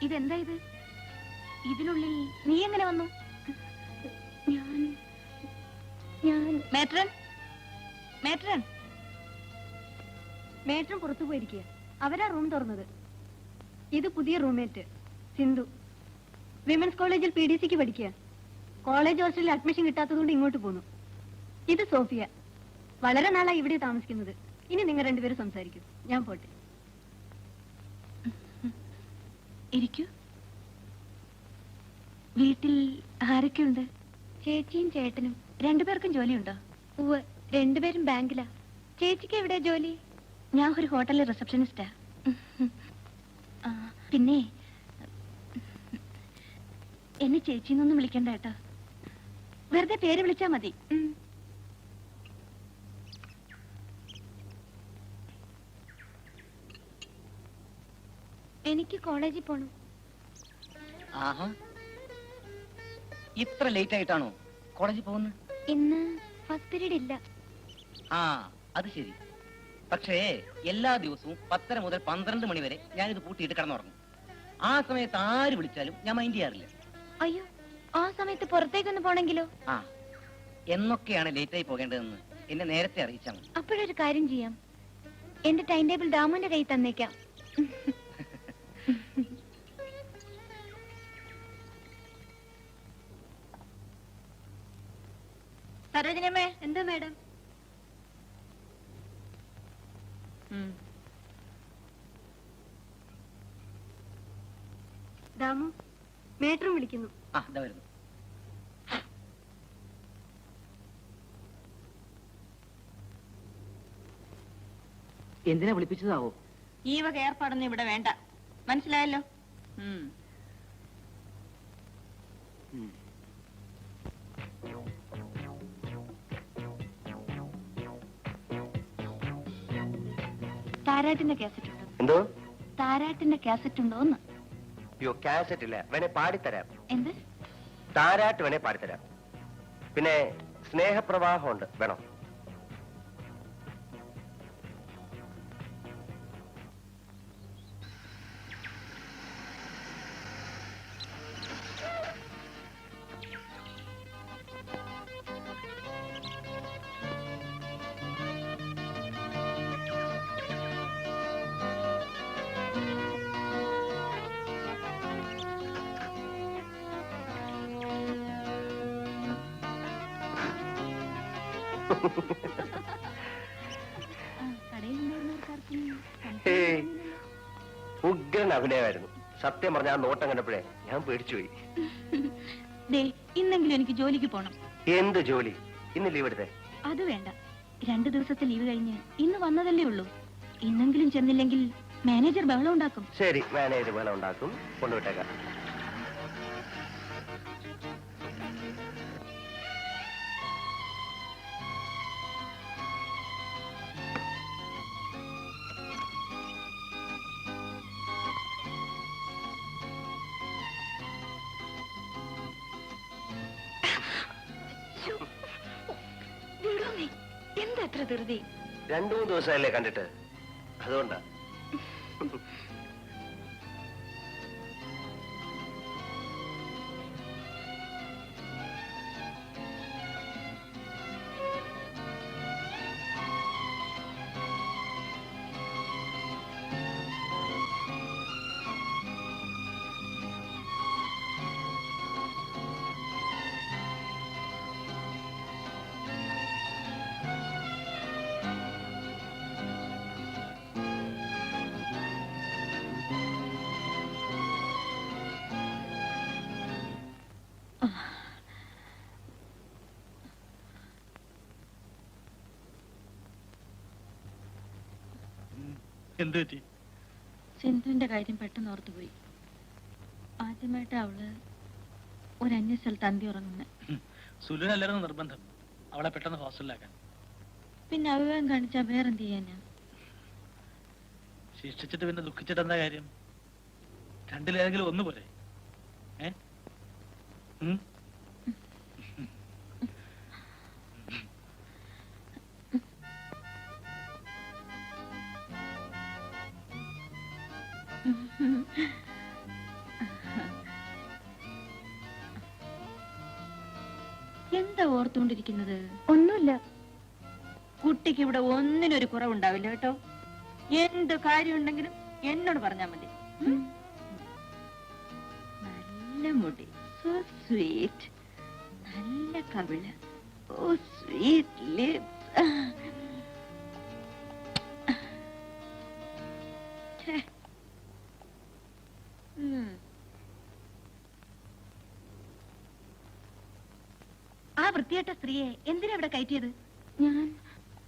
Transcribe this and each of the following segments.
ഇതെന്താ ഇത്? ഇതിനുള്ളിൽ നീ എങ്ങനെ വന്നു? ഞാൻ മേട്രൻ മേട്രൻ മേട്രൻ പുറത്തു പോയിരിക്കുക. അവരാ റൂം തുറന്നത്. ഇത് പുതിയ റൂംമേറ്റ് സിന്ധു. വിമൻസ് കോളേജിൽ PDCക്ക് പഠിക്കുക. കോളേജ് ഹോസ്റ്റലിൽ അഡ്മിഷൻ കിട്ടാത്തതുകൊണ്ട് ഇങ്ങോട്ട് പോന്നു. ഇത് സോഫിയ. വളരെ നാളായി ഇവിടെ താമസിക്കുന്നത്. ഇനി നിങ്ങൾ രണ്ടുപേരും സംസാരിക്കൂ. ഞാൻ പോട്ടെ. ഇരിക്കൂ. വീട്ടിൽ ആരൊക്കെയുണ്ട്? ചേച്ചിയും ചേട്ടനും. രണ്ടുപേർക്കും ജോലിയുണ്ടോ? ഉവ്വ്, രണ്ടുപേരും ബാങ്കിലാ. ചേച്ചിക്ക് എവിടെ ജോലി? ഞാൻ ഒരു ഹോട്ടലിൽ റിസപ്ഷനിസ്റ്റാ. പിന്നെ എന്നെ ചേച്ചിന്നൊന്നും വിളിക്കണ്ട കേട്ടോ. വെറുതെ പേര് വിളിച്ചാ മതി. എനിക്ക് കോളേജിൽ പോണം. ആഹാ, ഇത്ര ലേറ്റ് ആയിട്ടാണോ കോളേജിൽ പോകുന്നത്? ഇന്ന് ഫസ്റ്റ് പീരീഡ് ഇല്ല. ആ, അത് ശരി. പക്ഷേ എല്ലാ ദിവസവും 10:30 മുതൽ 12 മണി വരെ ഞാനിത് പൂട്ടിയിട്ട് കിടന്നുറങ്ങും. ആ സമയത്ത് ആര് വിളിച്ചാലും ഞാൻ മൈൻഡ് ചെയ്യാറില്ല. അയ്യോ, ആ സമയത്ത് പുറത്തേക്കൊന്ന് പോണെങ്കിലോ? ആ, എന്നൊക്കെയാണ് ലേറ്റ് ആയി പോകേണ്ടതെന്ന് എന്നെ നേരത്തെ അറിയിച്ചാൽ മതി. അപ്പോഴൊരു കാര്യം ചെയ്യാം. എന്റെ ടൈം ടേബിൾ ദാമുന്റെ കയ്യിൽ തന്നേക്കാം. സരോജിനിയമ്മേ. എന്താ മാഡം? ദാമു, മേട്രും വിളിക്കുന്നു. ആ, ഇതാ വരുന്നു. എന്തിനാ വിളിപ്പിച്ചതാവോ? ഈ വക ഏർപ്പാടൊന്നും ഇവിടെ വേണ്ട. മനസ്സിലായല്ലോ? താരാട്ടിന്റെ കാസറ്റ് ഉണ്ടോ? എന്തോ? താരാട്ടിന്റെ കാസറ്റ് ഉണ്ടോന്ന്? അയ്യോ, കാസറ്റ് ഇല്ല. വേണേ പാടിത്തരാം. എന്ത്? താരാട്ട് വേണേ പാടിത്തരാം. പിന്നെ സ്നേഹപ്രവാഹം ഉണ്ട്. വേണോ? ഉഗ്രൻ അഭിനയമായിരുന്നു. സത്യം പറഞ്ഞ ആ നോട്ടം കണ്ടപ്പോഴേ ഞാൻ പേടിച്ചുപോയി. ഇന്നെങ്കിലും എനിക്ക് ജോലിക്ക് പോണം. എന്ത് ജോലി? ഇന്ന് ലീവ് എടുത്തേ? അത് വേണ്ട. 2 ദിവസത്തെ ലീവ് കഴിഞ്ഞ് ഇന്ന് വന്നതല്ലേ ഉള്ളൂ. ഇന്നെങ്കിലും ചെന്നില്ലെങ്കിൽ മാനേജർ ബഹളം ഉണ്ടാക്കും. ശരി, മാനേജർ ബഹളം ഉണ്ടാക്കും. കൊണ്ടുവിട്ടേക്കാം. എന്താ അത്ര ധൃതി? 2-3 ദിവസമല്ലേ കണ്ടിട്ട്, അതുകൊണ്ടാ. സിന്ധുവിന്റെ കാര്യം പെട്ടെന്ന് ഓർത്തുപോയി. ആദ്യമായിട്ട് അവള് ഒരു അന്യ സ്ഥലത്ത് അന്തി ഉറങ്ങുന്നത്. സുലുനല്ലായിരുന്നു നിർബന്ധം അവളെ പെട്ടെന്ന് ഹോസ്റ്റലിലാക്കാൻ. പിന്നെ അവിവേകം കാണിച്ചാ വേറെന്ത് ചെയ്യാനാ? ശിക്ഷിച്ചിട്ട് പിന്നെ ദുഃഖിച്ചിട്ട് എന്താ കാര്യം? രണ്ടിലേതെങ്കിലും ഒന്ന് പോലെ. എന്താ ഓർത്തുകൊണ്ടിരിക്കുന്നത്? ഒന്നുമില്ല. കുട്ടിക്ക് ഇവിടെ ഒന്നിനൊരു കുറവുണ്ടാവില്ല കേട്ടോ. എന്ത് കാര്യം ഉണ്ടെങ്കിലും എന്നോട് പറഞ്ഞാ മതി. നല്ല മുടി, സോ സ്വീറ്റ്. നല്ല കവിള്, ഓ സ്വീറ്റ് ലിപ്സ്. ആ വൃത്തിയായിട്ട സ്ത്രീയെ എന്തിനാ ഇവിടെ കയറ്റിയത്? ഞാൻ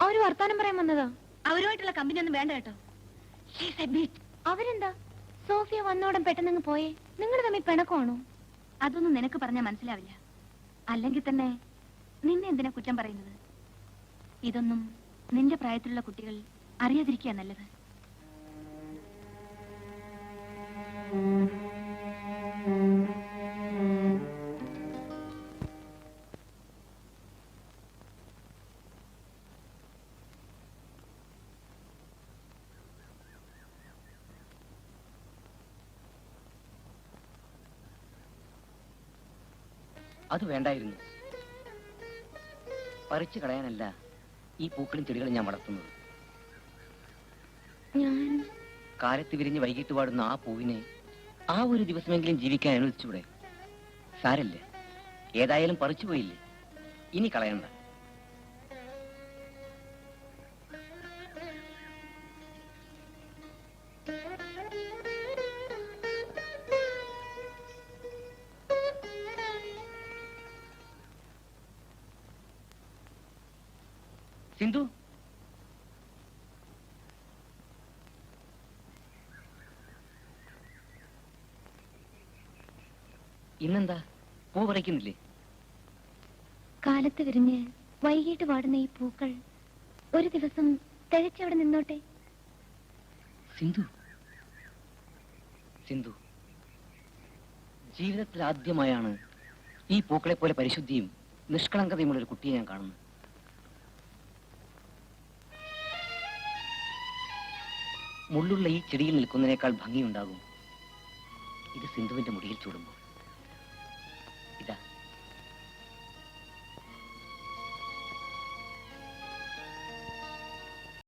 ഒരു വർത്താനം പറയാൻ വന്നതാ. അവരുമായിട്ടുള്ള കമ്പനി ഒന്നും വേണ്ട കേട്ടോ. അവരെന്താ സോഫിയ വന്നോടം പെട്ടെന്ന് പോയേ? നിങ്ങൾ തമ്മിൽ പിണക്കമാണോ? അതൊന്നും നിനക്ക് പറഞ്ഞാൽ മനസ്സിലാവില്ല. അല്ലെങ്കിൽ തന്നെ നിന്നെ എന്തിനാ കുറ്റം പറയുന്നത്? ഇതൊന്നും നിന്റെ പ്രായത്തിലുള്ള കുട്ടികൾ അറിയാതിരിക്കുക നല്ലത്. അത് വേണ്ടായിരുന്നു. പറിച്ചു കളയാനല്ല ഈ പൂക്കളും ചെടികളും ഞാൻ വളർത്തുന്നത്. ഞാൻ കാലത്ത് വിരിഞ്ഞ് വൈകിട്ട് പാടുന്ന ആ പൂവിനെ ആ ഒരു ദിവസമെങ്കിലും ജീവിക്കാൻ അനുവദിച്ചൂടെ? സാരല്ല, ഏതായാലും പറിച്ചു പോയില്ലേ, ഇനി കളയണ്ട. സിന്ധു, ഇന്നെന്താ പൂ പറിക്കുന്നില്ലേ? കാലത്ത് വിരിഞ്ഞ് വൈകിട്ട് പാടുന്ന ഈ പൂക്കൾ ഒരു ദിവസം തികച്ചവിടെ നിന്നോട്ടെ. സിന്ധു, സിന്ധു, ജീവിതത്തിൽ ആദ്യമായാണ് ഈ പൂക്കളെ പോലെ പരിശുദ്ധിയും നിഷ്കളങ്കതയുമുള്ള ഒരു കുട്ടിയെ ഞാൻ കാണുന്നു. മുള്ളുള്ള ഈ ചെടിയിൽ നിൽക്കുന്നതിനേക്കാൾ ഭംഗിയുണ്ടാകും ഇത് സിന്ധുവിന്റെ മുടിയിൽ ചൂടുമ്പോൾ.